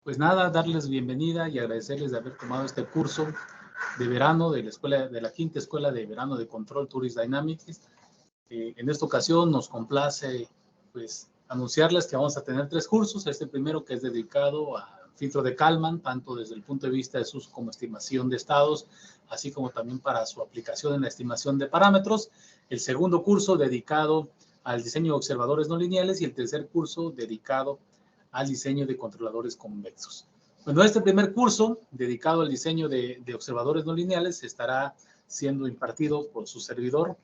Pues nada, darles bienvenida y agradecerles de haber tomado este curso de verano de la escuela, de la quinta escuela de verano de Control Tourist Dynamics. En esta ocasión nos complace pues anunciarles que vamos a tener 3 cursos. Este primero, que es dedicado a filtro de Kalman, tanto desde el punto de vista de su uso como estimación de estados, así como también para su aplicación en la estimación de parámetros. El segundo curso dedicado al diseño de observadores no lineales y el tercer curso dedicado al diseño de controladores convexos. Bueno, este primer curso dedicado al diseño de observadores no lineales estará siendo impartido por su servidor,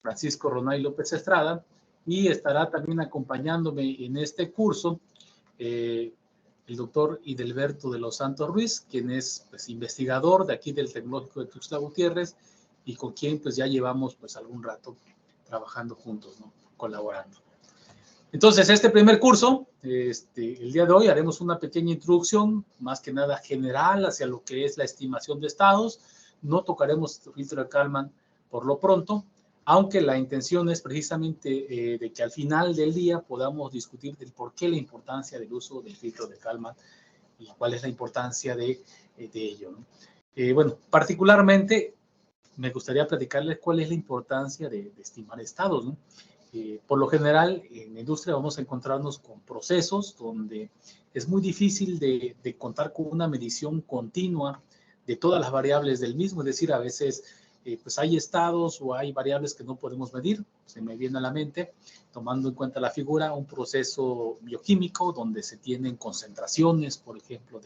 Francisco Ronay López Estrada, y estará también acompañándome en este curso el doctor Idelberto de los Santos Ruiz, quien es pues, investigador de aquí del Tecnológico de Tuxtla Gutiérrez y con quien pues ya llevamos pues algún rato trabajando juntos, ¿no? Colaborando. Entonces, este primer curso, el día de hoy haremos una pequeña introducción, más que nada general, hacia lo que es la estimación de estados. No tocaremos el filtro de Kalman por lo pronto, aunque la intención es precisamente de que al final del día podamos discutir del por qué la importancia del uso del filtro de Kalman y cuál es la importancia de ello, ¿no? Bueno, particularmente me gustaría platicarles cuál es la importancia de estimar estados, ¿no? Por lo general, en la industria vamos a encontrarnos con procesos donde es muy difícil de contar con una medición continua de todas las variables del mismo, es decir, a veces pues hay estados o hay variables que no podemos medir. Se me viene a la mente, tomando en cuenta la figura, un proceso bioquímico donde se tienen concentraciones, por ejemplo,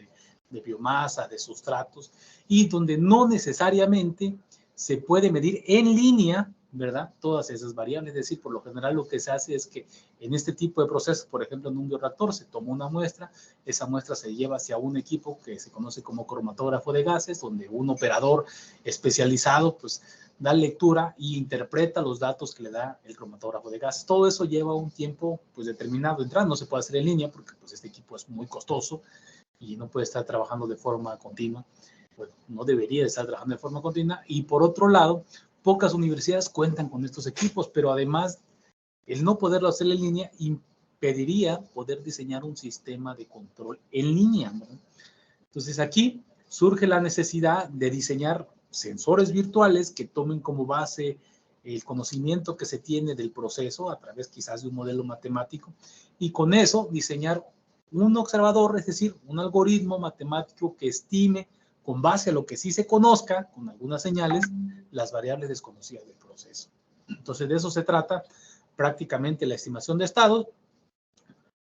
de biomasa, de sustratos, y donde no necesariamente se puede medir en línea, ¿verdad? Todas esas variables. Es decir, por lo general lo que se hace es que en este tipo de procesos, por ejemplo, en un bioreactor se toma una muestra, esa muestra se lleva hacia un equipo que se conoce como cromatógrafo de gases, donde un operador especializado, pues, da lectura e interpreta los datos que le da el cromatógrafo de gases. Todo eso lleva un tiempo, pues, determinado de entrada. No se puede hacer en línea porque, pues, este equipo es muy costoso y no puede estar trabajando de forma continua. Pues no debería estar trabajando de forma continua. Y por otro lado, pocas universidades cuentan con estos equipos, pero además el no poderlo hacer en línea impediría poder diseñar un sistema de control en línea, ¿no? Entonces aquí surge la necesidad de diseñar sensores virtuales que tomen como base el conocimiento que se tiene del proceso a través quizás de un modelo matemático y con eso diseñar un observador, es decir, un algoritmo matemático que estime con base a lo que sí se conozca, con algunas señales, las variables desconocidas del proceso. Entonces de eso se trata prácticamente la estimación de estados.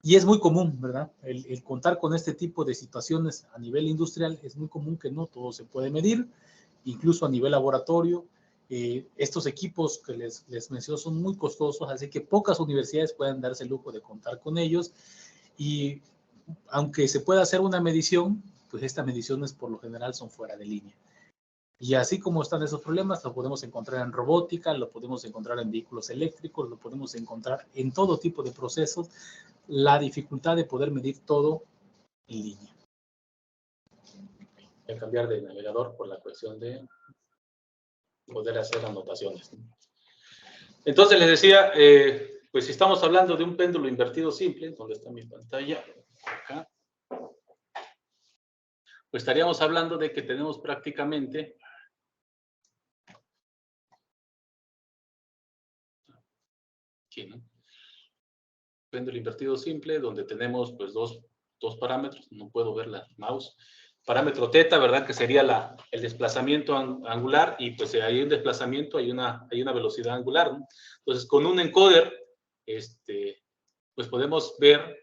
Y es muy común, ¿verdad? El contar con este tipo de situaciones a nivel industrial es muy común que no todo se puede medir, incluso a nivel laboratorio. Estos equipos que les menciono son muy costosos, así que pocas universidades pueden darse el lujo de contar con ellos. Y aunque se pueda hacer una medición, pues estas mediciones por lo general son fuera de línea. Y así como están esos problemas, lo podemos encontrar en robótica, lo podemos encontrar en vehículos eléctricos, lo podemos encontrar en todo tipo de procesos, la dificultad de poder medir todo en línea. Voy a cambiar de navegador por la cuestión de poder hacer anotaciones. Entonces les decía, pues si estamos hablando de un péndulo invertido simple, ¿dónde está mi pantalla? Acá. Pues estaríamos hablando de que tenemos prácticamente aquí, ¿no? Péndulo invertido simple, donde tenemos pues dos parámetros, no puedo ver la mouse. Parámetro θ, ¿verdad? Que sería el desplazamiento angular y pues hay un desplazamiento, hay una velocidad angular, ¿no? Entonces con un encoder, pues podemos ver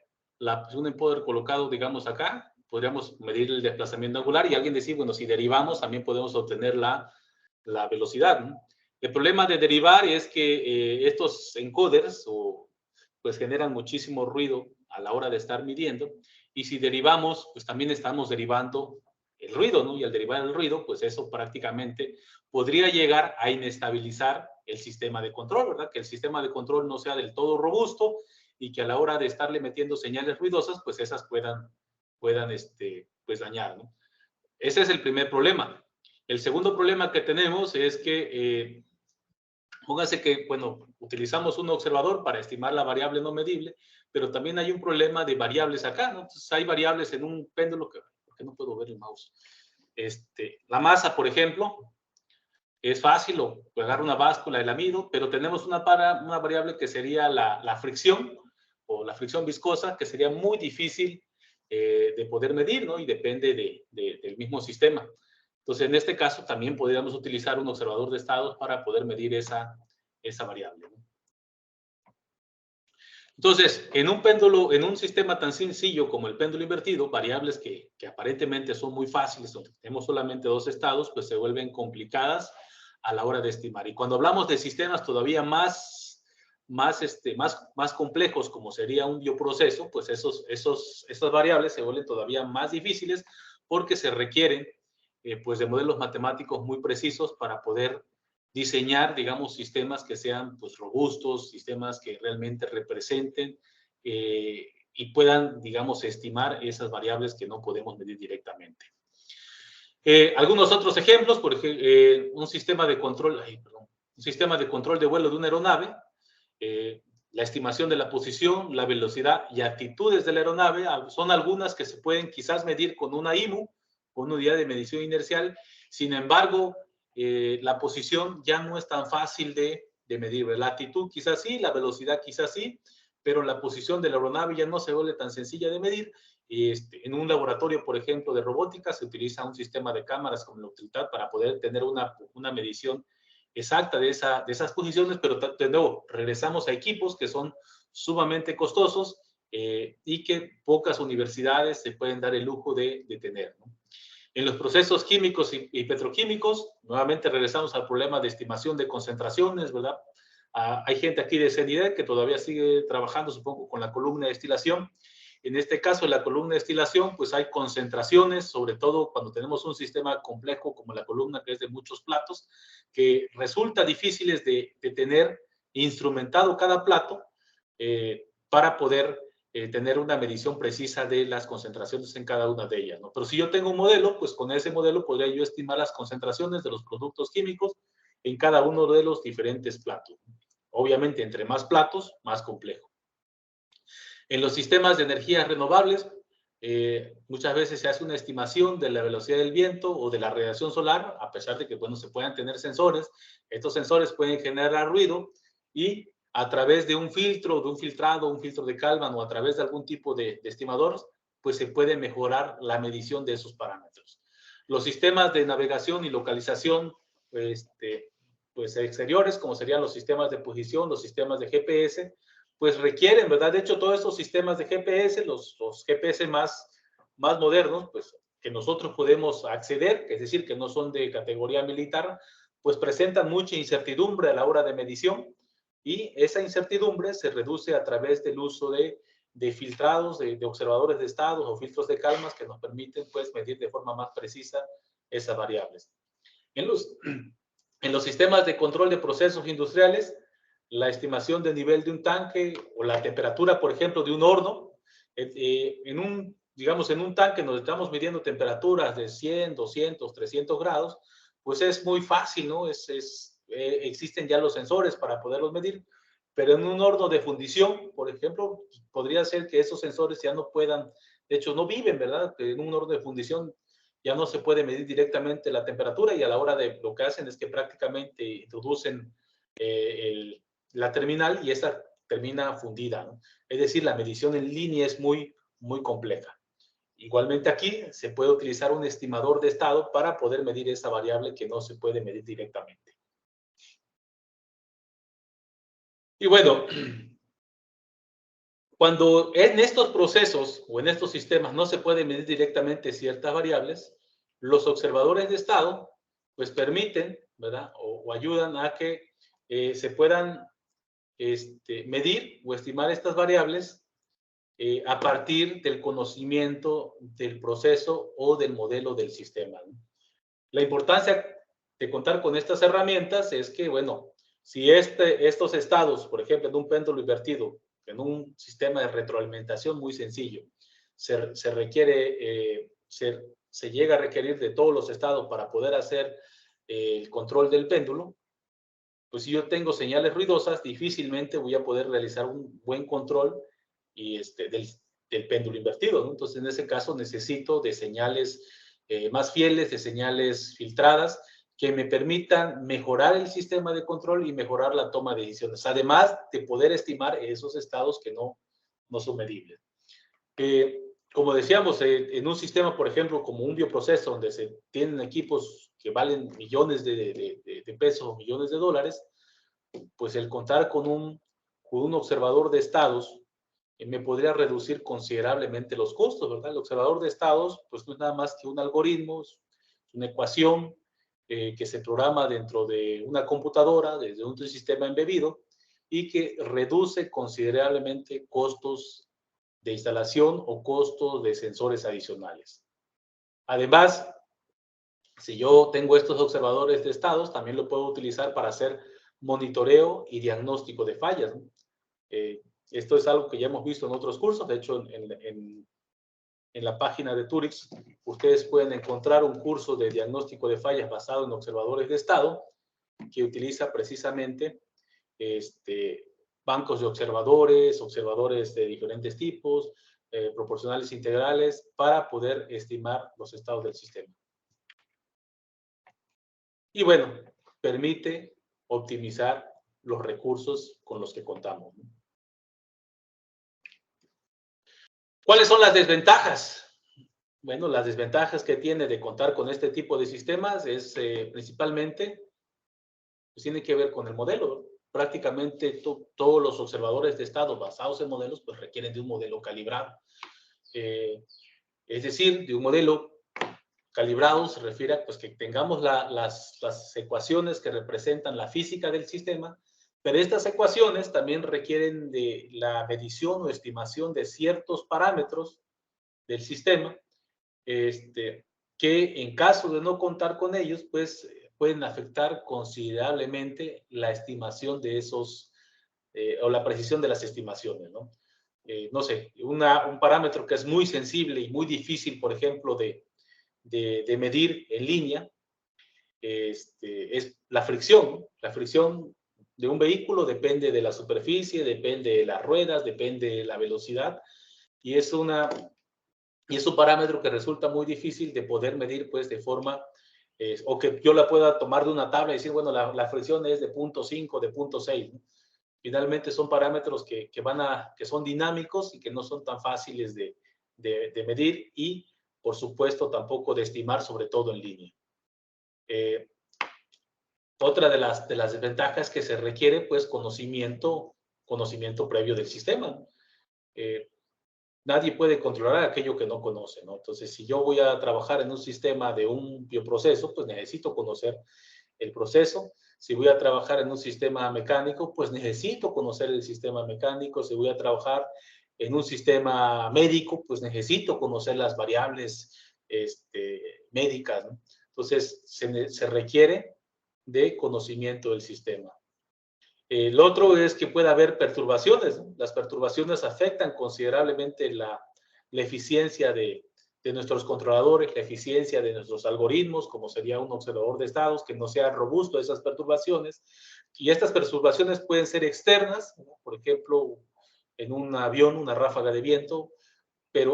un encoder colocado, digamos acá, podríamos medir el desplazamiento angular y alguien decir, bueno, si derivamos también podemos obtener la velocidad, ¿no? El problema de derivar es que estos encoders pues generan muchísimo ruido a la hora de estar midiendo y si derivamos, pues también estamos derivando el ruido, ¿no? Y al derivar el ruido, pues eso prácticamente podría llegar a inestabilizar el sistema de control, ¿verdad? Que el sistema de control no sea del todo robusto y que a la hora de estarle metiendo señales ruidosas, pues esas puedan pues dañar, ¿no? Ese es el primer problema. El segundo problema que tenemos es que Póngase que, bueno, utilizamos un observador para estimar la variable no medible, pero también hay un problema de variables acá, ¿no? Entonces hay variables en un péndulo que, ¿por qué no puedo ver el mouse? La masa, por ejemplo, es fácil, o agarrar una báscula, la mido, pero tenemos una variable que sería la fricción, o la fricción viscosa, que sería muy difícil de poder medir, ¿no? Y depende del mismo sistema. Entonces, en este caso, también podríamos utilizar un observador de estados para poder medir esa variable, ¿no? Entonces, en un péndulo, en un sistema tan sencillo como el péndulo invertido, variables que aparentemente son muy fáciles, donde tenemos solamente dos estados, pues se vuelven complicadas a la hora de estimar. Y cuando hablamos de sistemas todavía más complejos, como sería un bioproceso, pues esas variables se vuelven todavía más difíciles porque se requieren pues de modelos matemáticos muy precisos para poder diseñar, digamos, sistemas que sean pues robustos, sistemas que realmente representen y puedan, digamos, estimar esas variables que no podemos medir directamente. Algunos otros ejemplos, por ejemplo, un sistema de control, un sistema de control de vuelo de una aeronave, la estimación de la posición, la velocidad y actitudes de la aeronave son algunas que se pueden quizás medir con una IMU, con una unidad de medición inercial. Sin embargo, la posición ya no es tan fácil de medir. La actitud quizás sí, la velocidad quizás sí, pero la posición de la aeronave ya no se vuelve tan sencilla de medir. En un laboratorio, por ejemplo, de robótica, se utiliza un sistema de cámaras como la Utilitat para poder tener una medición exacta de esas posiciones, pero de nuevo, regresamos a equipos que son sumamente costosos y que pocas universidades se pueden dar el lujo de tener, ¿no? En los procesos químicos y petroquímicos, nuevamente regresamos al problema de estimación de concentraciones, ¿verdad? Hay gente aquí de CENIDET que todavía sigue trabajando, supongo, con la columna de destilación. En este caso, en la columna de destilación, pues hay concentraciones, sobre todo cuando tenemos un sistema complejo como la columna, que es de muchos platos, que resulta difíciles de tener instrumentado cada plato para poder tener una medición precisa de las concentraciones en cada una de ellas, ¿no? Pero si yo tengo un modelo, pues con ese modelo podría yo estimar las concentraciones de los productos químicos en cada uno de los diferentes platos. Obviamente, entre más platos, más complejo. En los sistemas de energías renovables, muchas veces se hace una estimación de la velocidad del viento o de la radiación solar, a pesar de que, bueno, se puedan tener sensores. Estos sensores pueden generar ruido y a través de un filtro, de un filtrado, un filtro de Kalman o a través de algún tipo de estimador, pues se puede mejorar la medición de esos parámetros. Los sistemas de navegación y localización, pues exteriores, como serían los sistemas de posición, los sistemas de GPS, pues requieren, ¿verdad? De hecho, todos estos sistemas de GPS, los GPS más modernos, pues que nosotros podemos acceder, es decir, que no son de categoría militar, pues presentan mucha incertidumbre a la hora de medición y esa incertidumbre se reduce a través del uso de filtrados, de observadores de estados o filtros de calmas que nos permiten pues medir de forma más precisa esas variables. En los sistemas de control de procesos industriales, la estimación del nivel de un tanque o la temperatura, por ejemplo, de un horno, digamos, en un tanque nos estamos midiendo temperaturas de 100, 200, 300 grados, pues es muy fácil, ¿no? Existen ya los sensores para poderlos medir, pero en un horno de fundición, por ejemplo, podría ser que esos sensores ya no puedan, de hecho no viven, ¿verdad? En un horno de fundición ya no se puede medir directamente la temperatura y a la hora de lo que hacen es que prácticamente introducen la terminal y esta termina fundida, ¿no? Es decir, la medición en línea es muy, muy compleja. Igualmente aquí se puede utilizar un estimador de estado para poder medir esa variable que no se puede medir directamente. Y bueno, cuando en estos procesos o en estos sistemas no se puede medir directamente ciertas variables, los observadores de estado pues permiten, ¿verdad? O ayudan a que se puedan medir o estimar estas variables a partir del conocimiento del proceso o del modelo del sistema, ¿no? La importancia de contar con estas herramientas es que, bueno, si estos estados, por ejemplo, en un péndulo invertido, en un sistema de retroalimentación muy sencillo, se requiere, se llega a requerir de todos los estados para poder hacer el control del péndulo, pues si yo tengo señales ruidosas, difícilmente voy a poder realizar un buen control y del péndulo invertido, ¿no? Entonces, en ese caso, necesito de señales más fieles, de señales filtradas, que me permitan mejorar el sistema de control y mejorar la toma de decisiones, además de poder estimar esos estados que no son medibles. Como decíamos, en un sistema, por ejemplo, como un bioproceso, donde se tienen equipos que valen millones de pesos o millones de dólares, pues el contar con un observador de estados me podría reducir considerablemente los costos, ¿verdad? El observador de estados, pues no es nada más que un algoritmo, es una ecuación que se programa dentro de una computadora, desde un sistema embebido, y que reduce considerablemente costos de instalación o costos de sensores adicionales. Además, si yo tengo estos observadores de estados, también lo puedo utilizar para hacer monitoreo y diagnóstico de fallas, ¿no? Esto es algo que ya hemos visto en otros cursos. De hecho, en la página de Turix, ustedes pueden encontrar un curso de diagnóstico de fallas basado en observadores de estado que utiliza precisamente bancos de observadores de diferentes tipos, proporcionales integrales, para poder estimar los estados del sistema. Y bueno, permite optimizar los recursos con los que contamos, ¿no? ¿Cuáles son las desventajas? Bueno, las desventajas que tiene de contar con este tipo de sistemas es principalmente, pues tiene que ver con el modelo, ¿no? Prácticamente todos los observadores de estado basados en modelos, pues requieren de un modelo calibrado. Es decir, de un modelo calibrado se refiere a pues, que tengamos las ecuaciones que representan la física del sistema, pero estas ecuaciones también requieren de la medición o estimación de ciertos parámetros del sistema, que en caso de no contar con ellos, pues pueden afectar considerablemente la estimación de esos, o la precisión de las estimaciones, ¿no? No sé, un parámetro que es muy sensible y muy difícil, por ejemplo, de medir en línea, es la fricción, ¿no? La fricción de un vehículo depende de la superficie, depende de las ruedas, depende de la velocidad, y es un parámetro que resulta muy difícil de poder medir, pues, de forma, o que yo la pueda tomar de una tabla y decir, bueno, la fricción es de 0.5, de 0.6, ¿no? Finalmente son parámetros que son dinámicos y que no son tan fáciles de medir y, por supuesto, tampoco de estimar, sobre todo en línea. Otra de las desventajas que se requiere, pues, conocimiento previo del sistema. Nadie puede controlar aquello que no conoce, ¿no? Entonces, si yo voy a trabajar en un sistema de un bioproceso, pues necesito conocer el proceso. Si voy a trabajar en un sistema mecánico, pues necesito conocer el sistema mecánico. Si voy a trabajar en un sistema médico, pues necesito conocer las variables médicas, ¿no? Entonces, se requiere de conocimiento del sistema. El otro es que puede haber perturbaciones, ¿no? Las perturbaciones afectan considerablemente la eficiencia de nuestros controladores, la eficiencia de nuestros algoritmos, como sería un observador de estados que no sea robusto a esas perturbaciones. Y estas perturbaciones pueden ser externas, ¿no? Por ejemplo, en un avión, una ráfaga de viento,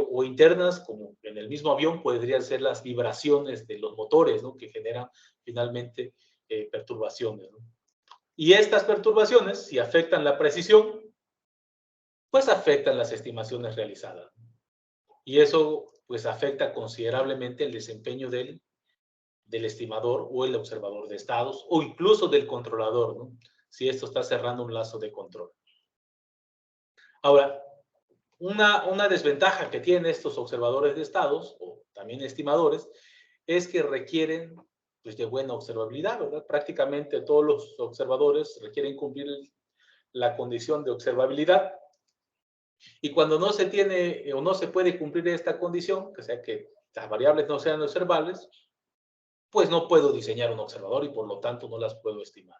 o internas, como en el mismo avión, podrían ser las vibraciones de los motores, ¿no? Que generan finalmente perturbaciones, ¿no? Y estas perturbaciones, si afectan la precisión, pues afectan las estimaciones realizadas. Y eso, pues, afecta considerablemente el desempeño del estimador o el observador de estados, o incluso del controlador, ¿no? Si esto está cerrando un lazo de control. Ahora, una desventaja que tienen estos observadores de estados, o también estimadores, es que requieren, pues, de buena observabilidad, ¿verdad? Prácticamente todos los observadores requieren cumplir la condición de observabilidad. Y cuando no se tiene o no se puede cumplir esta condición, que sea que las variables no sean observables, pues no puedo diseñar un observador y por lo tanto no las puedo estimar.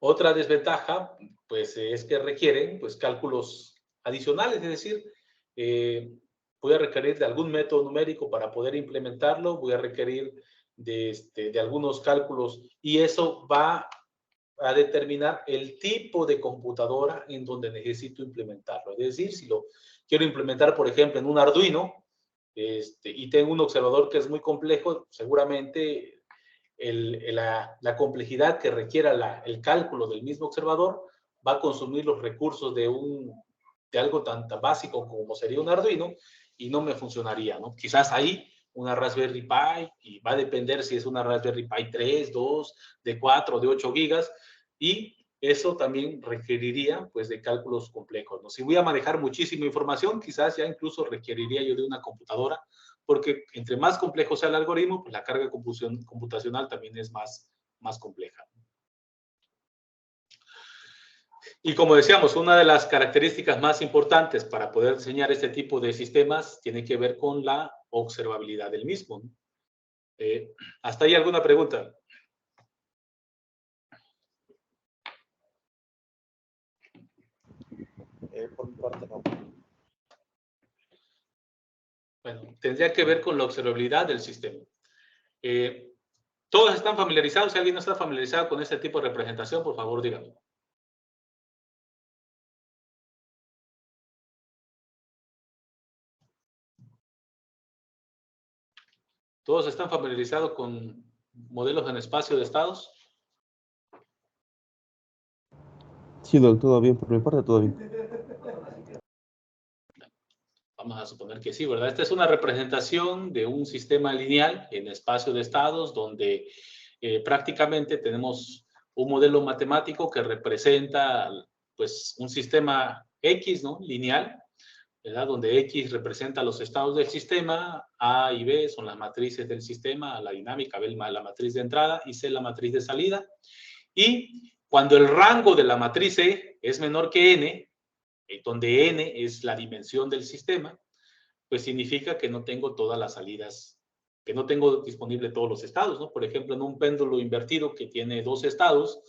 Otra desventaja, pues, es que requieren, pues, cálculos adicionales, es decir, voy a requerir de algún método numérico para poder implementarlo, voy a requerir de algunos cálculos, y eso va a determinar el tipo de computadora en donde necesito implementarlo. Es decir, si lo quiero implementar, por ejemplo, en un Arduino, y tengo un observador que es muy complejo, seguramente la complejidad que requiera el cálculo del mismo observador va a consumir los recursos de algo tan básico como sería un Arduino, y no me funcionaría, ¿no? Quizás ahí una Raspberry Pi, y va a depender si es una Raspberry Pi 3, 2, de 4, de 8 gigas, y eso también requeriría, pues, de cálculos complejos, ¿no? Si voy a manejar muchísima información, quizás ya incluso requeriría yo de una computadora, porque entre más complejo sea el algoritmo, pues la carga computacional también es más compleja. Y como decíamos, una de las características más importantes para poder diseñar este tipo de sistemas tiene que ver con la observabilidad del mismo. ¿Hasta ahí alguna pregunta? Por mi parte no. Bueno, tendría que ver con la observabilidad del sistema. ¿Todos están familiarizados? Si alguien no está familiarizado con este tipo de representación, por favor, díganlo. ¿Todos están familiarizados con modelos en espacio de estados? Sí, Doc, todo bien, por mi parte todo bien. Vamos a suponer que sí, ¿verdad? Esta es una representación de un sistema lineal en espacio de estados donde prácticamente tenemos un modelo matemático que representa, pues, un sistema X, ¿no? Lineal, ¿verdad? Donde X representa los estados del sistema, A y B son las matrices del sistema, la dinámica, B la matriz de entrada y C la matriz de salida. Y cuando el rango de la matriz E es menor que N, donde N es la dimensión del sistema, pues significa que no tengo todas las salidas, que no tengo disponible todos los estados, ¿no? Por ejemplo, en un péndulo invertido que tiene 2 estados,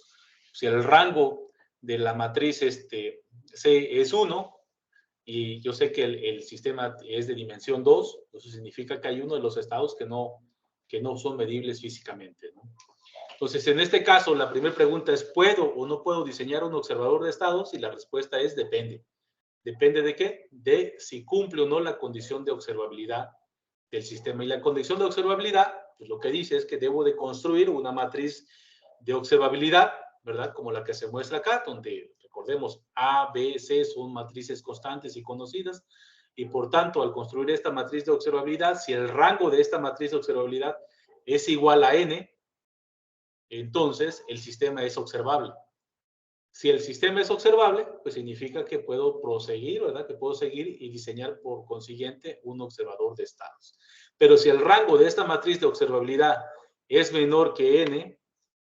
si el rango de la matriz C es 1, y yo sé que el sistema es de dimensión 2, eso significa que hay uno de los estados que no son medibles físicamente, ¿no? Entonces, en este caso, la primera pregunta es, ¿puedo o no puedo diseñar un observador de estados? Y la respuesta es depende. ¿Depende de qué? De si cumple o no la condición de observabilidad del sistema. Y la condición de observabilidad, pues lo que dice es que debo de construir una matriz de observabilidad, ¿verdad? Como la que se muestra acá, donde recordemos A, B, C son matrices constantes y conocidas. Y por tanto, al construir esta matriz de observabilidad, si el rango de esta matriz de observabilidad es igual a N, entonces el sistema es observable. Si el sistema es observable, pues significa que puedo proseguir, ¿verdad? Que puedo seguir y diseñar por consiguiente un observador de estados. Pero si el rango de esta matriz de observabilidad es menor que N,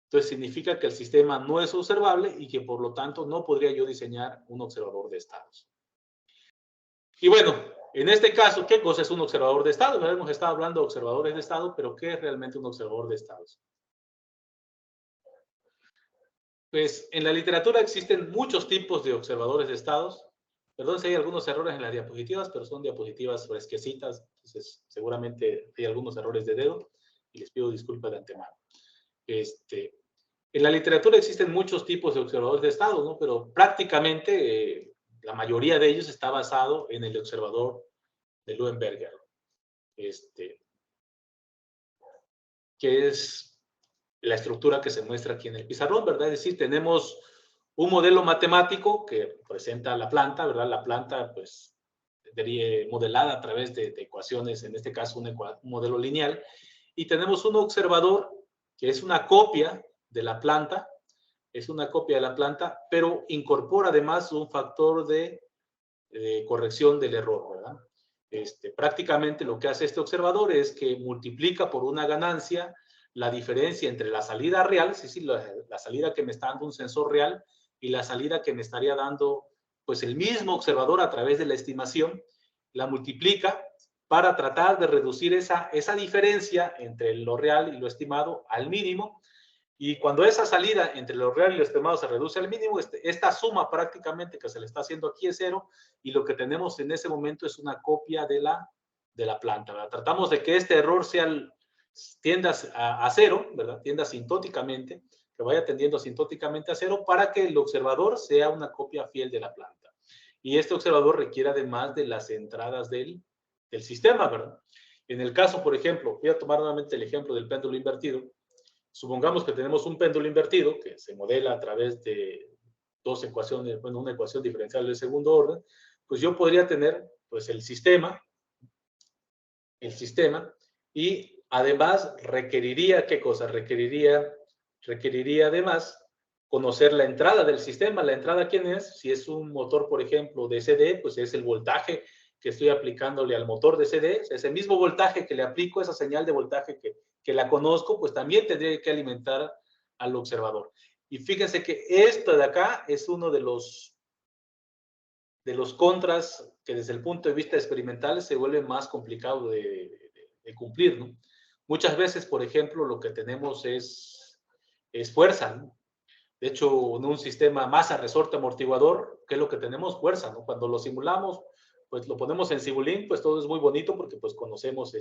entonces significa que el sistema no es observable y que por lo tanto no podría yo diseñar un observador de estados. Y bueno, en este caso, ¿qué cosa es un observador de estados? Hemos estado hablando de observadores de estado, pero ¿qué es realmente un observador de estados? Pues en la literatura existen muchos tipos de observadores de estados. Perdón si hay algunos errores en las diapositivas, pero son diapositivas fresquecitas, entonces seguramente hay algunos errores de dedo y les pido disculpas de antemano. En la literatura existen muchos tipos de observadores de estados, ¿no? Pero prácticamente la mayoría de ellos está basado en el observador de Leuenberger, que es la estructura que se muestra aquí en el pizarrón, ¿verdad? Es decir, tenemos un modelo matemático que presenta la planta, ¿verdad? La planta, pues, modelada a través de ecuaciones, en este caso un modelo lineal, y tenemos un observador que es una copia de la planta, pero incorpora además un factor de corrección del error, ¿verdad? Prácticamente lo que hace este observador es que multiplica por una ganancia la diferencia entre la salida real, es decir, la salida que me está dando un sensor real y la salida que me estaría dando, pues, el mismo observador a través de la estimación, la multiplica para tratar de reducir esa diferencia entre lo real y lo estimado al mínimo. Y cuando esa salida entre lo real y lo estimado se reduce al mínimo, esta suma prácticamente que se le está haciendo aquí es cero, y lo que tenemos en ese momento es una copia de la planta, ¿verdad? Tratamos de que este error sea tienda a cero, ¿verdad? Tienda asintóticamente, que vaya tendiendo asintóticamente a cero para que el observador sea una copia fiel de la planta. Y este observador requiere además de las entradas del sistema, ¿verdad? En el caso, por ejemplo, voy a tomar nuevamente el ejemplo del péndulo invertido. Supongamos que tenemos un péndulo invertido que se modela a través de dos ecuaciones, bueno, una ecuación diferencial de segundo orden, pues yo podría tener pues el sistema, y además requeriría, ¿qué cosa? Requeriría además conocer la entrada del sistema. ¿La entrada quién es? Si es un motor, por ejemplo, de CD, pues es el voltaje que estoy aplicándole al motor de CD. Ese mismo voltaje que le aplico, esa señal de voltaje que la conozco, pues también tendría que alimentar al observador. Y fíjense que esto de acá es uno de los contras que desde el punto de vista experimental se vuelve más complicado de cumplir, ¿no? Muchas veces, por ejemplo, lo que tenemos es fuerza, ¿no? De hecho, en un sistema masa, resorte, amortiguador, ¿qué es lo que tenemos? Fuerza, ¿no? Cuando lo simulamos, pues lo ponemos en Simulink, pues todo es muy bonito porque pues conocemos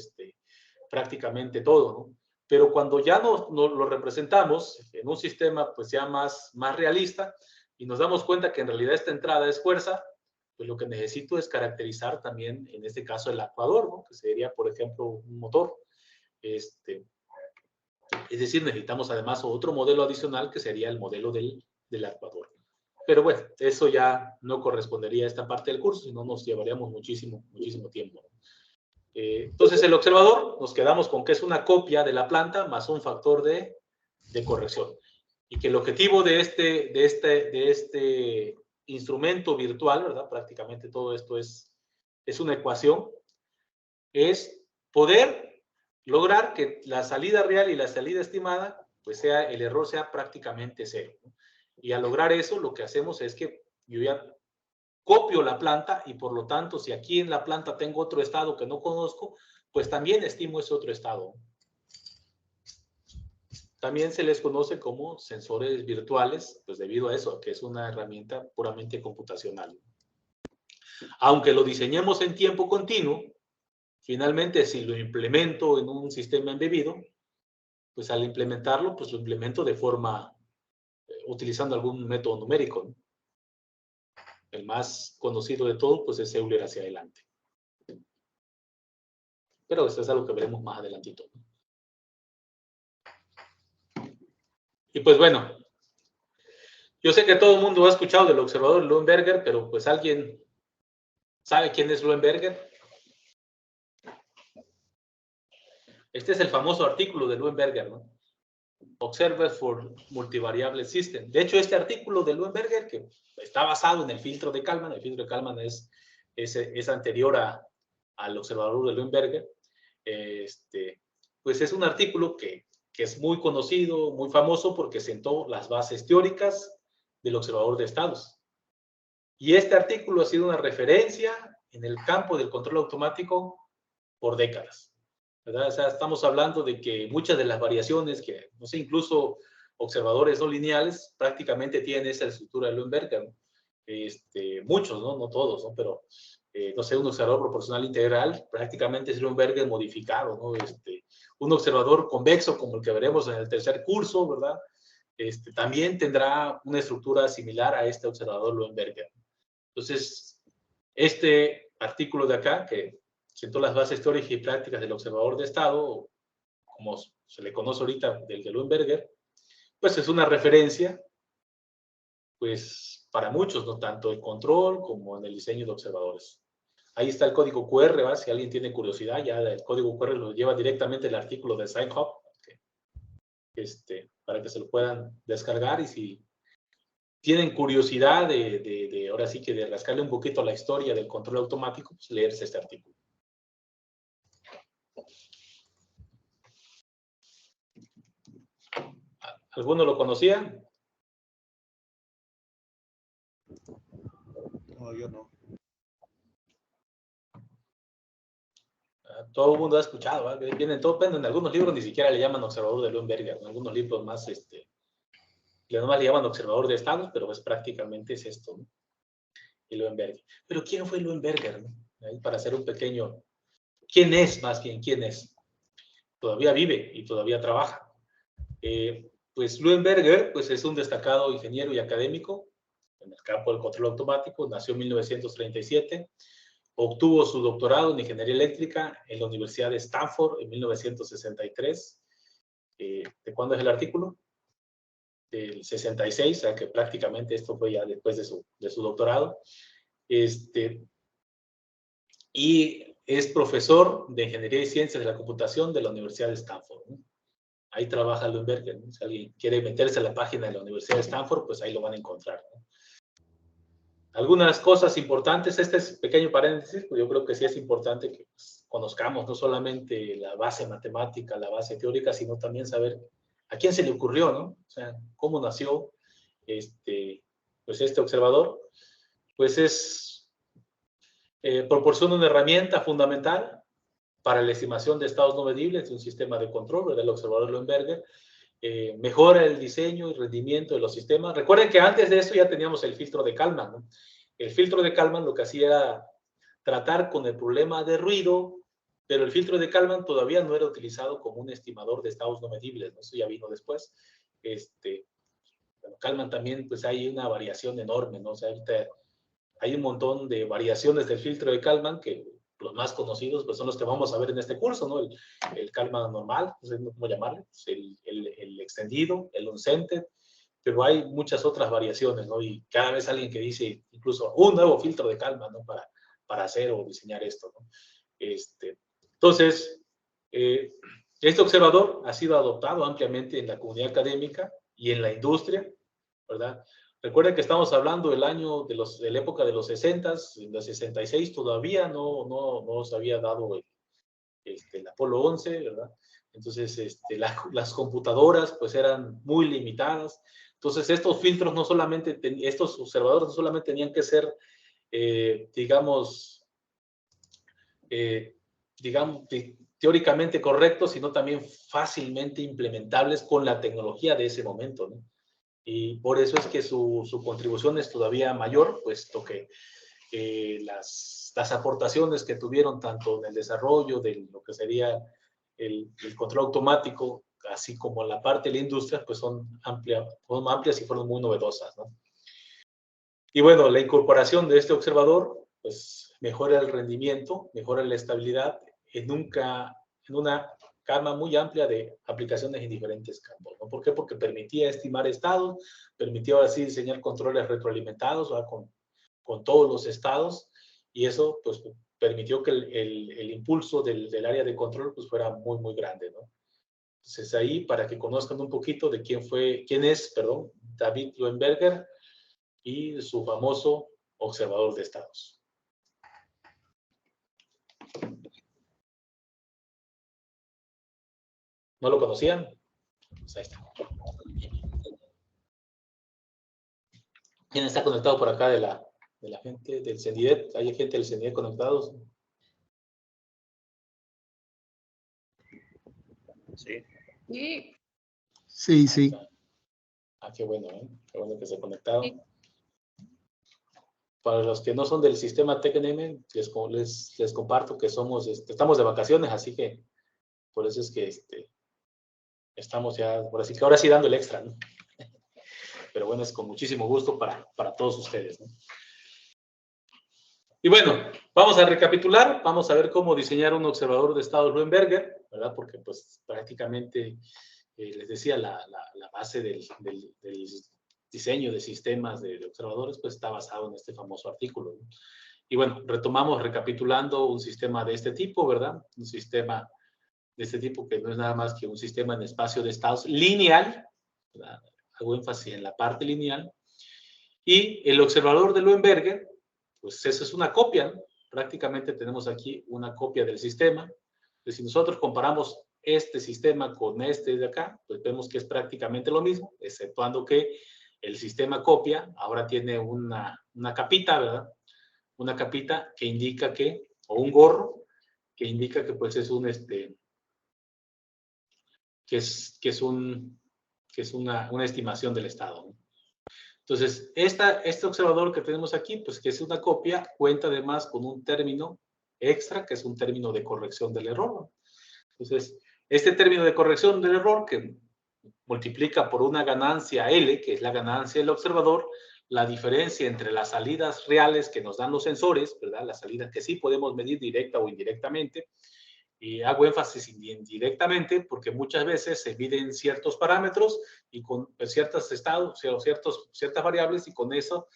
prácticamente todo, ¿no? Pero cuando ya lo representamos en un sistema pues ya más realista y nos damos cuenta que en realidad esta entrada es fuerza, pues lo que necesito es caracterizar también, en este caso, el actuador, ¿no? Que sería, por ejemplo, un motor. Es decir, necesitamos además otro modelo adicional que sería el modelo del actuador. Pero bueno, eso ya no correspondería a esta parte del curso, sino nos llevaríamos muchísimo tiempo. Entonces, el observador, nos quedamos con que es una copia de la planta más un factor de corrección. Y que el objetivo de este instrumento virtual, ¿verdad? Prácticamente todo esto es una ecuación, es poder lograr que la salida real y la salida estimada, pues el error sea prácticamente cero, ¿no? Y al lograr eso, lo que hacemos es que yo ya copio la planta y por lo tanto, si aquí en la planta tengo otro estado que no conozco, pues también estimo ese otro estado. También se les conoce como sensores virtuales, pues debido a eso, que es una herramienta puramente computacional. Aunque lo diseñemos en tiempo continuo, finalmente si lo implemento en un sistema embebido, pues al implementarlo, pues lo implemento de forma, utilizando algún método numérico, ¿no? El más conocido de todos, pues es Euler hacia adelante. Pero esto es algo que veremos más adelantito, ¿no? Y pues bueno, yo sé que todo el mundo ha escuchado del observador Leuenberger, pero pues ¿alguien sabe quién es Leuenberger? Este es el famoso artículo de Leuenberger, ¿no? Observer for Multivariable System. De hecho, este artículo de Leuenberger, que está basado en el filtro de Kalman, el filtro de Kalman es anterior al observador de Leuenberger, pues es un artículo que es muy conocido, muy famoso, porque sentó las bases teóricas del observador de estados. Y este artículo ha sido una referencia en el campo del control automático por décadas, ¿verdad? O sea, estamos hablando de que muchas de las variaciones que, no sé, incluso observadores no lineales prácticamente tienen esa estructura de Leuenberger, ¿no? Muchos, ¿no? No todos, ¿no? Pero, no sé, un observador proporcional integral prácticamente es Leuenberger modificado, ¿no? Un observador convexo, como el que veremos en el tercer curso, ¿verdad? También tendrá una estructura similar a este observador Leuenberger. Entonces, este artículo de acá, que sentó las bases teóricas y prácticas del observador de estado, como se le conoce ahorita del de Leuenberger, pues es una referencia, pues para muchos, no tanto en control como en el diseño de observadores. Ahí está el código QR, ¿va? Si alguien tiene curiosidad, ya el código QR lo lleva directamente el artículo de SciHub, para que se lo puedan descargar, y si tienen curiosidad ahora sí que de rascarle un poquito a la historia del control automático, pues leerse este artículo. ¿Alguno lo conocía? No, yo no. Todo el mundo ha escuchado, ¿verdad? Vienen todo, en algunos libros ni siquiera le llaman observador de Leuenberger, en algunos libros más, nomás le llaman observador de estados, pero pues prácticamente es esto, ¿no? Y Leuenberger. Pero ¿quién fue Leuenberger, no? Ahí para hacer un pequeño, ¿quién es más bien? ¿Quién es? todavía vive y todavía trabaja. Pues Leuenberger pues es un destacado ingeniero y académico en el campo del control automático. Nació en 1937. Obtuvo su doctorado en ingeniería eléctrica en la Universidad de Stanford en 1963. ¿De cuándo es el artículo? Del 66, o sea que prácticamente esto fue ya después de su doctorado. Y es profesor de Ingeniería y Ciencias de la Computación de la Universidad de Stanford, ¿no? Ahí trabaja Leuenberger, ¿no? Si alguien quiere meterse a la página de la Universidad de Stanford, pues ahí lo van a encontrar, ¿no? Algunas cosas importantes, este es pequeño paréntesis, pues yo creo que sí es importante que pues, conozcamos no solamente la base matemática, la base teórica, sino también saber a quién se le ocurrió, ¿no? O sea, cómo nació pues este observador. Pues proporciona una herramienta fundamental para la estimación de estados no medibles de un sistema de control, del observador Leuenberger. Mejora el diseño y rendimiento de los sistemas. Recuerden que antes de eso ya teníamos el filtro de Kalman, ¿no? El filtro de Kalman lo que hacía era tratar con el problema de ruido, pero el filtro de Kalman todavía no era utilizado como un estimador de estados no medibles, ¿no? Eso ya vino después. Bueno, Kalman también, pues hay una variación enorme, ¿no? O sea, ahorita hay un montón de variaciones del filtro de Kalman que los más conocidos pues son los que vamos a ver en este curso, ¿no? El Kalman normal, no sé cómo llamarle, pues el extendido, el unscented, pero hay muchas otras variaciones, ¿no? Y cada vez alguien que dice incluso un nuevo filtro de Kalman, ¿no? Para hacer o diseñar esto, ¿no? Entonces, este observador ha sido adoptado ampliamente en la comunidad académica y en la industria, ¿verdad? Recuerden que estamos hablando del año de la época de los 60s, en el 66 todavía no se había dado el Apolo 11, ¿verdad? Entonces, las computadoras pues eran muy limitadas. Entonces, estos filtros no solamente, estos observadores no solamente tenían que ser, digamos, teóricamente correctos, sino también fácilmente implementables con la tecnología de ese momento, ¿no? Y por eso es que su contribución es todavía mayor, puesto que las aportaciones que tuvieron tanto en el desarrollo de lo que sería el control automático, así como la parte de la industria, pues son amplias y fueron muy novedosas, ¿no? Y bueno, la incorporación de este observador, pues mejora el rendimiento, mejora la estabilidad en una gama muy amplia de aplicaciones en diferentes campos, ¿no? ¿Por qué? Porque permitía estimar estados, permitió así diseñar controles retroalimentados, ¿verdad? Con todos los estados, y eso pues permitió que el impulso del área de control pues fuera muy, muy grande, ¿no? Entonces ahí, para que conozcan un poquito de quién es, David Leuenberger y su famoso observador de estados. ¿No lo conocían? Pues ahí está. ¿Quién está conectado por acá de la gente del CENIDET? ¿Hay gente del CENIDET conectados? Sí. Sí. Ah, qué bueno, ¿eh? Qué bueno que se conectaron. Sí. Para los que no son del sistema TecNM, les comparto que estamos de vacaciones, así que por eso es que estamos ya, por así que ahora sí dando el extra, ¿no? Pero bueno, es con muchísimo gusto para todos ustedes, ¿no? Y bueno, vamos a recapitular, vamos a ver cómo diseñar un observador de estados Leuenberger, ¿verdad? Porque pues prácticamente, les decía, la base del diseño de sistemas de observadores pues está basado en este famoso artículo, ¿no? Y bueno, retomamos recapitulando un sistema de este tipo, ¿verdad? Un sistema de este tipo que no es nada más que un sistema en espacio de estados lineal, ¿verdad? Hago énfasis en la parte lineal. Y el observador de Leuenberger, pues eso es una copia, ¿no? Prácticamente tenemos aquí una copia del sistema. Entonces, si nosotros comparamos este sistema con este de acá, pues vemos que es prácticamente lo mismo, exceptuando que el sistema copia ahora tiene una capita, ¿verdad? Una capita que indica que, o un gorro, que indica que pues es una estimación del estado, ¿no? Entonces, este observador que tenemos aquí, pues que es una copia, cuenta además con un término extra, que es un término de corrección del error, ¿no? Entonces, Este término de corrección del error que multiplica por una ganancia L, que es la ganancia del observador, la diferencia entre las salidas reales que nos dan los sensores, ¿verdad? Las salidas que sí podemos medir directa o indirectamente, y hago énfasis indirectamente porque muchas veces se miden ciertos parámetros y con ciertos estados, ciertas variables, y con eso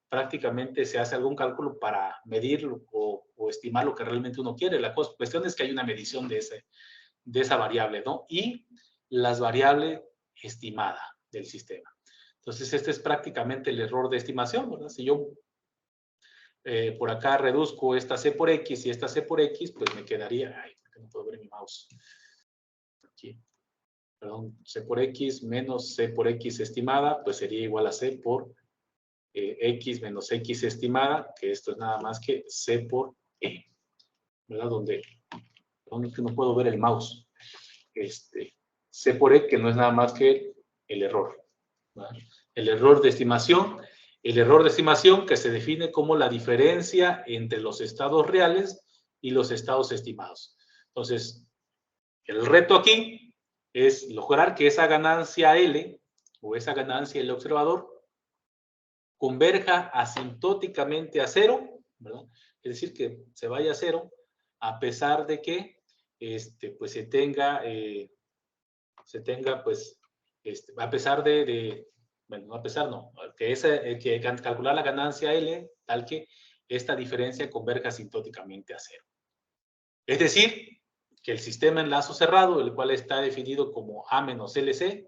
prácticamente se hace algún cálculo para medir o estimar lo que realmente uno quiere. La cuestión es que hay una medición de esa variable, ¿no? Y las variables estimada del sistema. Entonces, este es prácticamente el error de estimación, ¿verdad? Si yo por acá reduzco esta C por X y esta C por X, pues me quedaría, ay, ¿por qué no puedo ver mi mouse? Aquí, perdón, C por X menos C por X estimada, pues sería igual a C por X menos X estimada, que esto es nada más que C por E, ¿verdad? Donde no puedo ver el mouse. C por E, que no es nada más que el error, ¿verdad? El error de estimación que se define como la diferencia entre los estados reales y los estados estimados. Entonces, el reto aquí es lograr que esa ganancia L o esa ganancia del observador converja asintóticamente a cero, ¿verdad? Es decir, que se vaya a cero a pesar de que pues se tenga pues, a pesar bueno, no a pesar, no, que calcular la ganancia L tal que esta diferencia converja asintóticamente a cero. Es decir, que el sistema en lazo cerrado, el cual está definido como A menos LC,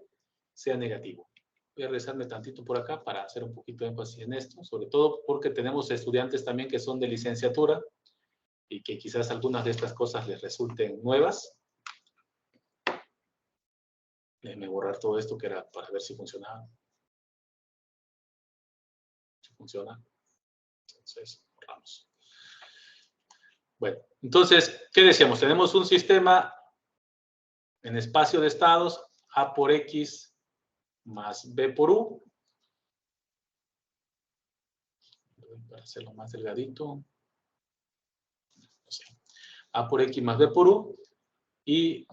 sea negativo. Voy a regresarme tantito por acá para hacer un poquito de énfasis en esto, sobre todo porque tenemos estudiantes también que son de licenciatura y que quizás algunas de estas cosas les resulten nuevas. Déjenme borrar todo esto que era para ver si funcionaba. Si funciona. Entonces, borramos. Bueno, entonces, ¿qué decíamos? Tenemos un sistema en espacio de estados A por X más B por U. Para hacerlo más delgadito. No sé. A por X más B por U. Y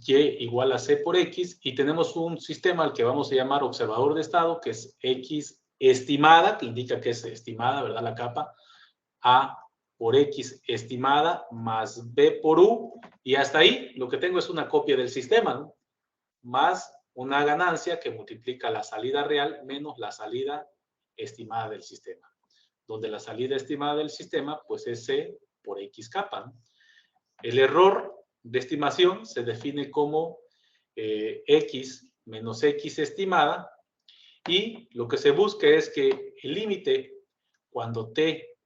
Y igual a C por X, y tenemos un sistema al que vamos a llamar observador de estado, que es X estimada, que indica que es estimada, ¿verdad? La capa, A por X estimada más B por U, y hasta ahí lo que tengo es una copia del sistema, ¿no? Más una ganancia que multiplica la salida real menos la salida estimada del sistema, donde la salida estimada del sistema pues es C por X capa, ¿no? El error de estimación se define como X menos X estimada, y lo que se busca es que el límite cuando T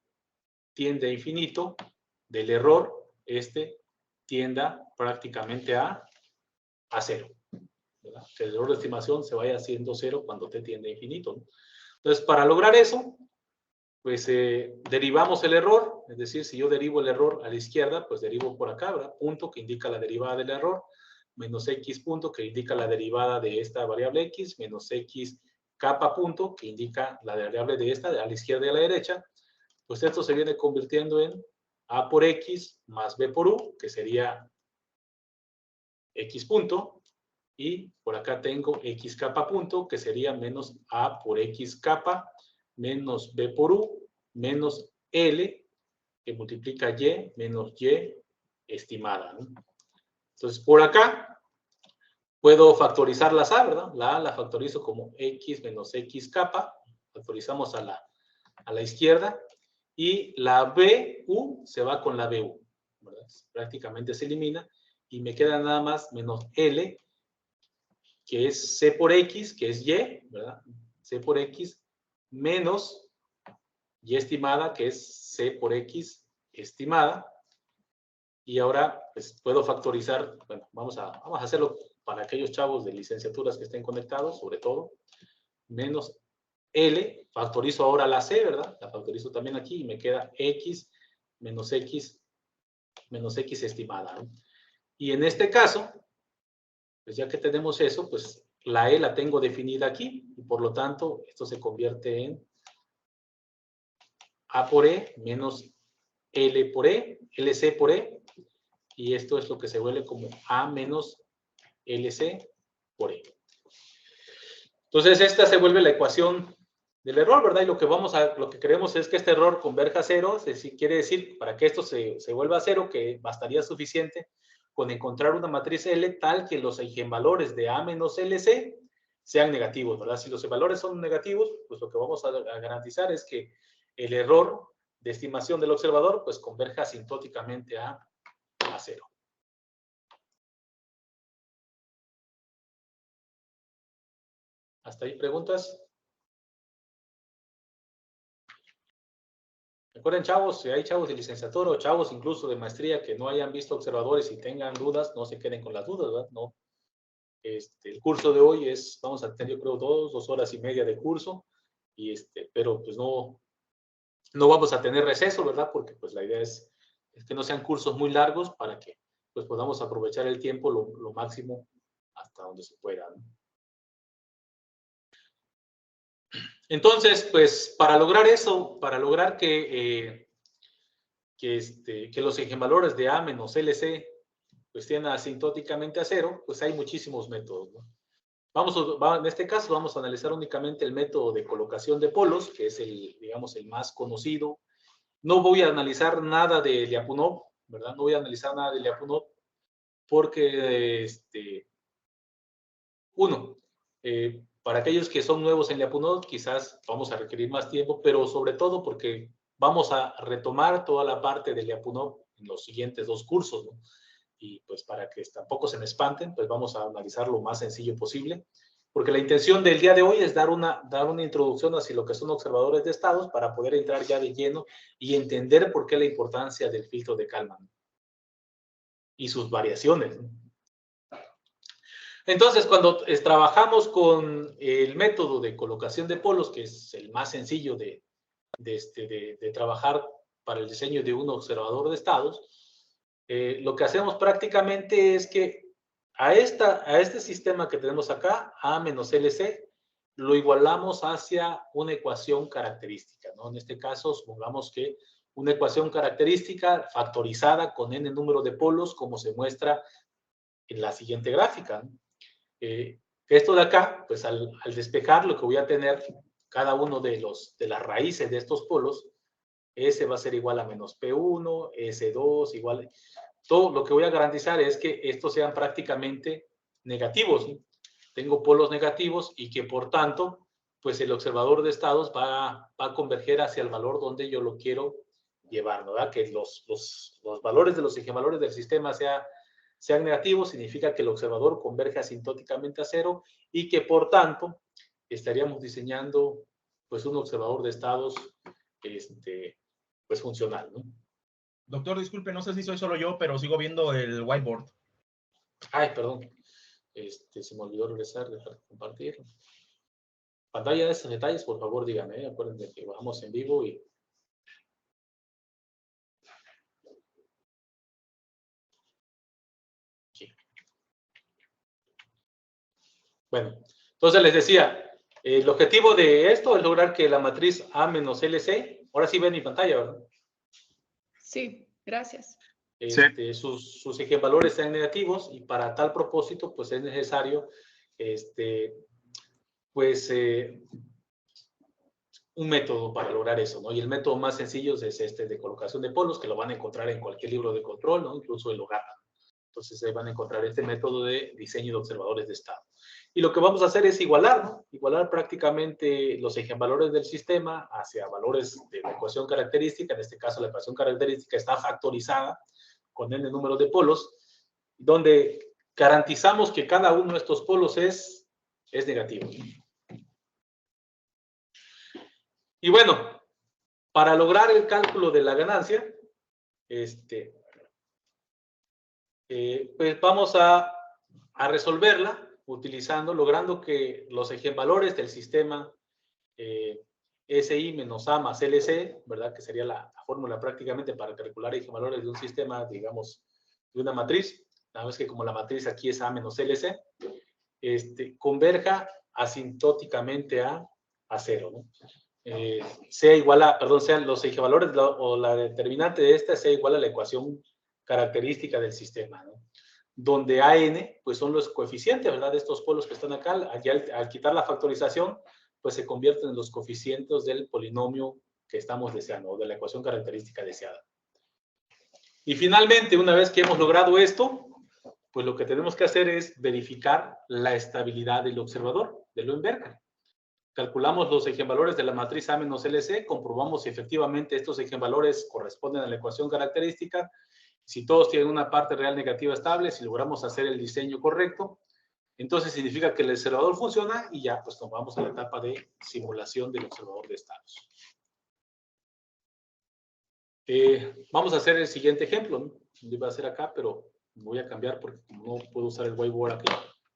tiende a infinito del error tienda prácticamente a cero, ¿verdad? Que el error de estimación se vaya haciendo cero cuando T tiende a infinito, ¿no? Entonces, para lograr eso, pues derivamos el error, es decir, si yo derivo el error a la izquierda, pues derivo por acá, ¿verdad? Punto que indica la derivada del error, menos X punto que indica la derivada de esta variable X, menos X capa punto que indica la variable de esta, a la izquierda y a la derecha, pues esto se viene convirtiendo en A por X más B por U, que sería X punto, y por acá tengo X capa punto, que sería menos A por X capa, menos B por U, menos L, que multiplica Y, menos Y estimada, ¿no? Entonces, por acá puedo factorizar las A, ¿verdad? La A la factorizo como X menos X capa, factorizamos a la izquierda, y la BU se va con la BU, ¿verdad? Prácticamente se elimina, y me queda nada más menos L, que es C por X, que es Y, ¿verdad? C por X menos Y estimada, que es C por X estimada. Y ahora, pues, puedo factorizar, bueno, vamos a hacerlo para aquellos chavos de licenciaturas que estén conectados, sobre todo, menos L, factorizo ahora la C, ¿verdad? La factorizo también aquí y me queda X menos X estimada, ¿no? Y en este caso, pues ya que tenemos eso, pues la E la tengo definida aquí, y por lo tanto, esto se convierte en A por E menos L por E, LC por E, y esto es lo que se vuelve como A menos LC por E. Entonces, esta se vuelve la ecuación del error, ¿verdad? Y lo que queremos es que este error converja a cero, quiere decir, para que esto se vuelva a cero, que bastaría suficiente con encontrar una matriz L tal que los eigenvalores de A menos LC sean negativos, ¿verdad? Si los valores son negativos, pues lo que vamos a garantizar es que el error de estimación del observador, pues converja asintóticamente a cero. ¿Hasta ahí preguntas? Recuerden, chavos, si hay chavos de licenciatura o chavos incluso de maestría que no hayan visto observadores y tengan dudas, no se queden con las dudas, ¿verdad? No. El curso de hoy vamos a tener, yo creo, 2 horas y media de curso, pero pues no vamos a tener receso, ¿verdad? Porque pues la idea es que no sean cursos muy largos para que pues podamos aprovechar el tiempo lo máximo hasta donde se pueda, ¿no? Entonces, pues para lograr eso, para lograr que los eigenvalores de A menos LC pues tiendan asintóticamente a cero, pues hay muchísimos métodos, ¿no? En este caso vamos a analizar únicamente el método de colocación de polos, que es digamos, el más conocido. No voy a analizar nada de Lyapunov, ¿verdad? No voy a analizar nada de Lyapunov porque, para aquellos que son nuevos en Lyapunov, quizás vamos a requerir más tiempo, pero sobre todo porque vamos a retomar toda la parte de Lyapunov en los siguientes 2 cursos, ¿no? Y pues para que tampoco se me espanten, pues vamos a analizar lo más sencillo posible, porque la intención del día de hoy es dar una introducción hacia lo que son observadores de estados para poder entrar ya de lleno y entender por qué la importancia del filtro de Kalman y sus variaciones, ¿no? Entonces, cuando trabajamos con el método de colocación de polos, que es el más sencillo de trabajar para el diseño de un observador de estados, lo que hacemos prácticamente es que a este sistema que tenemos acá, A menos LC, lo igualamos hacia una ecuación característica, ¿no? En este caso, supongamos que una ecuación característica factorizada con n número de polos, como se muestra en la siguiente gráfica, ¿no? Esto de acá, pues al despejar, lo que voy a tener, cada uno de las raíces de estos polos, S va a ser igual a menos P1, S2 igual. Todo lo que voy a garantizar es que estos sean prácticamente negativos, ¿sí? Tengo polos negativos y que por tanto, pues el observador de estados va a converger hacia el valor donde yo lo quiero llevar, ¿verdad? Que los valores de los eigenvalores del sistema sean negativos, significa que el observador converge asintóticamente a cero y que por tanto estaríamos diseñando pues un observador de estados pues funcional, ¿no? Doctor, disculpe, no sé si soy solo yo, pero sigo viendo el whiteboard. Ay, perdón. Se me olvidó regresar, dejar de compartir. Pantalla de estos detalles, por favor, díganme. Acuérdense que bajamos en vivo y... Aquí. Bueno, entonces les decía, el objetivo de esto es lograr que la matriz A menos LC, ahora sí ven mi pantalla, ¿verdad? Sí, gracias. Sus eigenvalores sean negativos y para tal propósito, pues es necesario, un método para lograr eso, ¿no? Y el método más sencillo es de colocación de polos, que lo van a encontrar en cualquier libro de control, ¿no? Incluso el Ogata. Entonces ahí van a encontrar este método de diseño de observadores de estado. Y lo que vamos a hacer es igualar, ¿no? Igualar prácticamente los eigenvalores del sistema hacia valores de la ecuación característica. En este caso, la ecuación característica está factorizada con n número de polos, donde garantizamos que cada uno de estos polos es negativo. Y bueno, para lograr el cálculo de la ganancia, pues vamos a resolverla logrando que los eigenvalores del sistema SI menos A más LC, ¿verdad? Que sería la fórmula prácticamente para calcular eigenvalores de un sistema, digamos, de una matriz, nada más que como la matriz aquí es A menos LC, converja asintóticamente a cero, ¿no? Sean los eigenvalores o la determinante de esta sea igual a la ecuación característica del sistema, ¿no? Donde AN, pues son los coeficientes, ¿verdad? De estos polos que están acá, al quitar la factorización, pues se convierten en los coeficientes del polinomio que estamos deseando, o de la ecuación característica deseada. Y finalmente, una vez que hemos logrado esto, pues lo que tenemos que hacer es verificar la estabilidad del observador, de Leuenberger. Calculamos los eigenvalores de la matriz A menos LC, comprobamos si efectivamente estos eigenvalores corresponden a la ecuación característica, si todos tienen una parte real negativa estable, si logramos hacer el diseño correcto, entonces significa que el observador funciona y ya pues nos vamos a la etapa de simulación del observador de estados. Vamos a hacer el siguiente ejemplo, ¿no? Lo iba a hacer acá, pero voy a cambiar porque no puedo usar el whiteboard aquí.